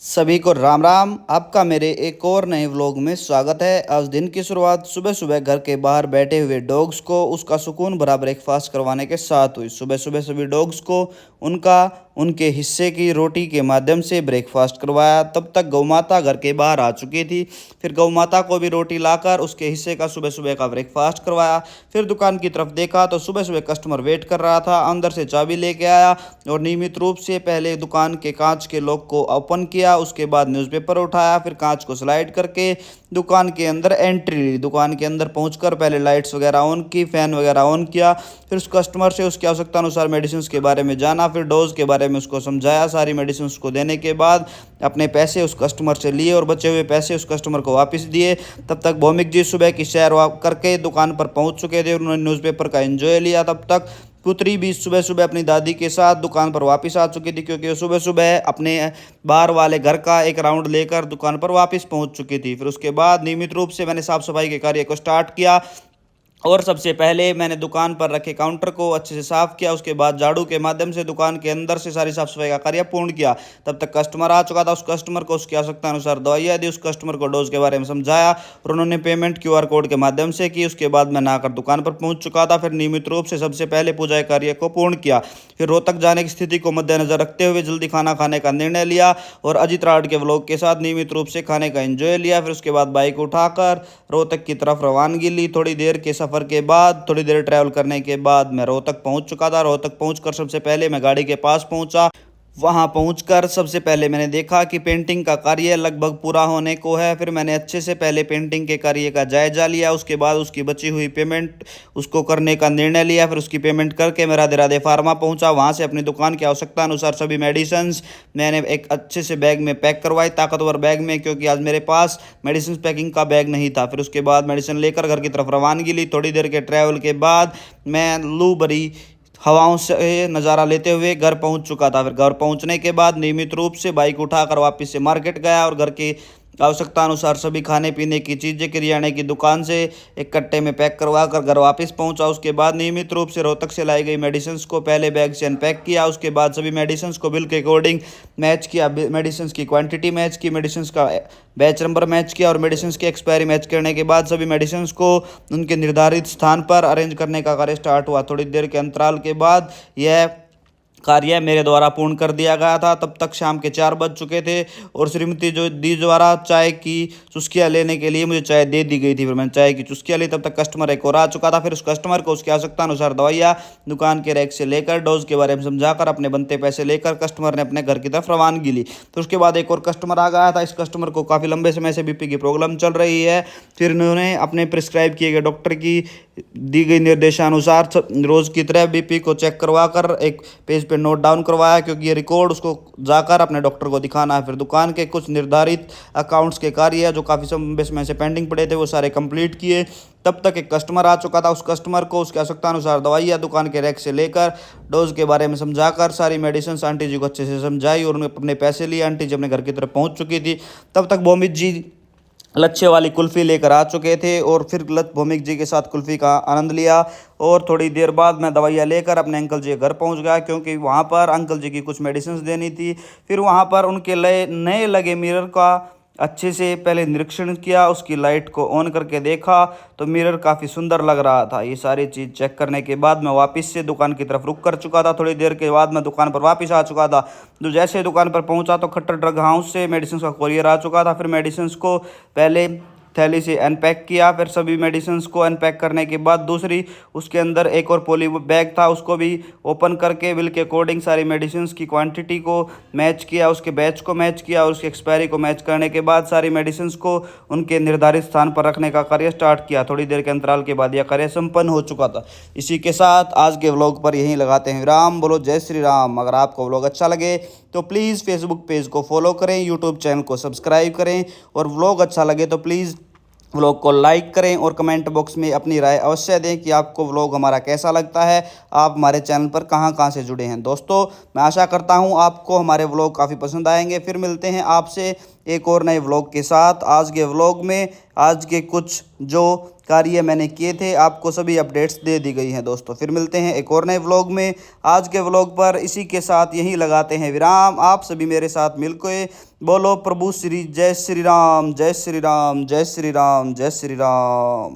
सभी को राम राम। आपका मेरे एक और नए व्लॉग में स्वागत है। आज दिन की शुरुआत सुबह सुबह घर के बाहर बैठे हुए डॉग्स को उसका सुकून भरा ब्रेकफास्ट करवाने के साथ हुई। सुबह सुबह सभी डॉग्स को उनके हिस्से की रोटी के माध्यम से ब्रेकफास्ट करवाया। तब तक गौ माता घर के बाहर आ चुकी थी। फिर गौ माता को भी रोटी लाकर उसके हिस्से का सुबह सुबह का ब्रेकफास्ट करवाया। फिर दुकान की तरफ देखा तो सुबह सुबह कस्टमर वेट कर रहा था। अंदर से चाबी लेके आया और नियमित रूप से पहले दुकान के कांच के लॉक को ओपन किया। उसके बाद न्यूज़पेपर उठाया, फिर कांच को स्लाइड करके दुकान के अंदर एंट्री ली। दुकान के अंदर पहुंचकर पहले लाइट्स वगैरह ऑन की, फैन वगैरह ऑन किया। फिर उस कस्टमर से उसकी आवश्यकता अनुसार मेडिसिन के बारे में जाना, फिर डोज के बारे में उसको समझाया। सारी मेडिसिन को देने के बाद अपने पैसे उस कस्टमर से लिए और बचे हुए पैसे उस कस्टमर को वापस दिए। तब तक भौमिक जी सुबह की सैर करके दुकान पर पहुंच चुके थे। उन्होंने न्यूज़पेपर का एंजॉय लिया। तब तक पुत्री भी सुबह सुबह अपनी दादी के साथ दुकान पर वापस आ चुकी थी, क्योंकि वो सुबह सुबह अपने बाहर वाले घर का एक राउंड लेकर दुकान पर वापस पहुंच चुकी थी। फिर उसके बाद नियमित रूप से मैंने साफ सफाई के कार्य को स्टार्ट किया और सबसे पहले मैंने दुकान पर रखे काउंटर को अच्छे से साफ किया। उसके बाद झाड़ू के माध्यम से दुकान के अंदर से सारी साफ सफाई का कार्य पूर्ण किया। तब तक कस्टमर आ चुका था। उस कस्टमर को उसकी आवश्यकता अनुसार दवाइयाँ दी, उस कस्टमर को डोज के बारे में समझाया और उन्होंने पेमेंट क्यूआर कोड के माध्यम से की। उसके बाद मैं नहाकर दुकान पर पहुंच चुका था। फिर नियमित रूप से सबसे पहले पूजा कार्य को पूर्ण किया। फिर रोहतक जाने की स्थिति को मद्देनजर रखते हुए जल्दी खाना खाने का निर्णय लिया और अजित राड के व्लॉग के साथ नियमित रूप से खाने का एंजॉय लिया। फिर उसके बाद बाइक उठाकर रोहतक की तरफ रवानगी ली। थोड़ी देर के सफ़र के बाद, थोड़ी देर ट्रैवल करने के बाद मैं रोहतक पहुंच चुका था। रोहतक पहुंचकर सबसे पहले मैं गाड़ी के पास पहुंचा। वहां पहुंचकर सबसे पहले मैंने देखा कि पेंटिंग का कार्य लगभग पूरा होने को है। फिर मैंने अच्छे से पहले पेंटिंग के कार्य का जायजा लिया। उसके बाद उसकी बची हुई पेमेंट उसको करने का निर्णय लिया। फिर उसकी पेमेंट करके मैं राधे राधे फार्मा पहुंचा। वहां से अपनी दुकान की आवश्यकता अनुसार सभी मेडिसिन्स मैंने एक अच्छे से बैग में पैक करवाई, ताकतवर बैग में, क्योंकि आज मेरे पास मेडिसिन पैकिंग का बैग नहीं था। फिर उसके बाद मेडिसिन लेकर घर की तरफ रवानगी ली। थोड़ी देर के ट्रैवल के बाद मैं लू भरी हवाओं से नज़ारा लेते हुए घर पहुंच चुका था। फिर घर पहुंचने के बाद नियमित रूप से बाइक उठाकर वापस से मार्केट गया और घर की आवश्यकता अनुसार सभी खाने पीने की चीज़ें किराने की दुकान से एक कट्टे में पैक करवा कर घर वापस पहुंचा। उसके बाद नियमित रूप से रोहतक से लाई गई मेडिसिन को पहले बैग से अनपैक किया। उसके बाद सभी मेडिसिन को बिल के अकॉर्डिंग मैच किया। मेडिसिन की क्वांटिटी मैच की, मेडिसिन का बैच नंबर मैच किया और मेडिसिन की एक्सपायरी मैच करने के बाद सभी मेडिसिन को उनके निर्धारित स्थान पर अरेंज करने का कार्य स्टार्ट हुआ। थोड़ी देर के अंतराल के बाद यह कार्य मेरे द्वारा पूर्ण कर दिया गया था। तब तक शाम के 4 बज चुके थे और श्रीमती जो दी द्वारा चाय की चुस्कियाँ लेने के लिए मुझे चाय दे दी गई थी। फिर मैंने चाय की चुस्कियाँ ली। तब तक कस्टमर एक और आ चुका था। फिर उस कस्टमर को उसकी आवश्यकता अनुसार दवाइयाँ दुकान के रैक से लेकर डोज के बारे में समझाकर अपने बनते पैसे लेकर कस्टमर ने अपने घर की तरफ रवानगी ली। फिर उसके बाद एक और कस्टमर आ गया था। इस कस्टमर को काफ़ी लंबे समय से बीपी की प्रॉब्लम चल रही है। फिर इन्होंने अपने प्रिस्क्राइब किए गए डॉक्टर की दी गई निर्देशानुसार रोज़ की तरह बीपी को चेक करवा कर एक पेज पे नोट डाउन करवाया, क्योंकि ये रिकॉर्ड उसको जाकर अपने डॉक्टर को दिखाना है। फिर दुकान के कुछ निर्धारित अकाउंट्स के कार्य जो काफ़ी लंबे समय से पेंडिंग पड़े थे वो सारे कंप्लीट किए। तब तक एक कस्टमर आ चुका था। उस कस्टमर को उसकी आवश्यकता अनुसार दवाइयाँ दुकान के रैक से लेकर डोज के बारे में समझाकर सारी मेडिसिन आंटी जी को अच्छे से समझाई और उन्हें अपने पैसे लिए। आंटी जी अपने घर की तरफ पहुँच चुकी थी। तब तक भौमिक जी लच्छे वाली कुल्फ़ी लेकर आ चुके थे और फिर भौमिक जी के साथ कुल्फ़ी का आनंद लिया। और थोड़ी देर बाद मैं दवाइयाँ लेकर अपने अंकल जी के घर पहुंच गया, क्योंकि वहां पर अंकल जी की कुछ मेडिसिन देनी थी। फिर वहां पर उनके नए लगे मिरर का अच्छे से पहले निरीक्षण किया। उसकी लाइट को ऑन करके देखा तो मिरर काफ़ी सुंदर लग रहा था। ये सारी चीज़ चेक करने के बाद मैं वापस से दुकान की तरफ रुक कर चुका था। थोड़ी देर के बाद मैं दुकान पर वापस आ चुका था। तो जैसे दुकान पर पहुंचा तो खट्टर ड्रग हाउस से मेडिसिन का कोरियर आ चुका था। फिर मेडिसिन को पहले थैली से अनपैक किया। फिर सभी मेडिसिन को अनपैक करने के बाद दूसरी उसके अंदर एक और पॉली बैग था, उसको भी ओपन करके बिल के अकॉर्डिंग सारी मेडिसिन की क्वांटिटी को मैच किया, उसके बैच को मैच किया और उसकी एक्सपायरी को मैच करने के बाद सारी मेडिसिन को उनके निर्धारित स्थान पर रखने का कार्य स्टार्ट किया। थोड़ी देर के अंतराल के बाद यह कार्य संपन्न हो चुका था। इसी के साथ आज के व्लॉग पर यहीं लगाते हैं विराम। बोलो जय श्री राम। अगर आपको व्लॉग अच्छा लगे तो प्लीज़ फेसबुक पेज को फॉलो करें, यूट्यूब चैनल को सब्सक्राइब करें और व्लॉग अच्छा लगे तो प्लीज़ व्लॉग को लाइक करें और कमेंट बॉक्स में अपनी राय अवश्य दें कि आपको व्लॉग हमारा कैसा लगता है, आप हमारे चैनल पर कहां कहां से जुड़े हैं। दोस्तों मैं आशा करता हूं आपको हमारे व्लॉग काफ़ी पसंद आएंगे। फिर मिलते हैं आपसे एक और नए व्लॉग के साथ। आज के व्लॉग में आज के कुछ जो कार्य मैंने किए थे आपको सभी अपडेट्स दे दी गई हैं दोस्तों। फिर मिलते हैं एक और नए व्लॉग में। आज के व्लॉग पर इसी के साथ यहीं लगाते हैं विराम। आप सभी मेरे साथ मिलकर बोलो प्रभु श्री जय श्री राम, जय श्री राम, जय श्री राम, जय श्री राम।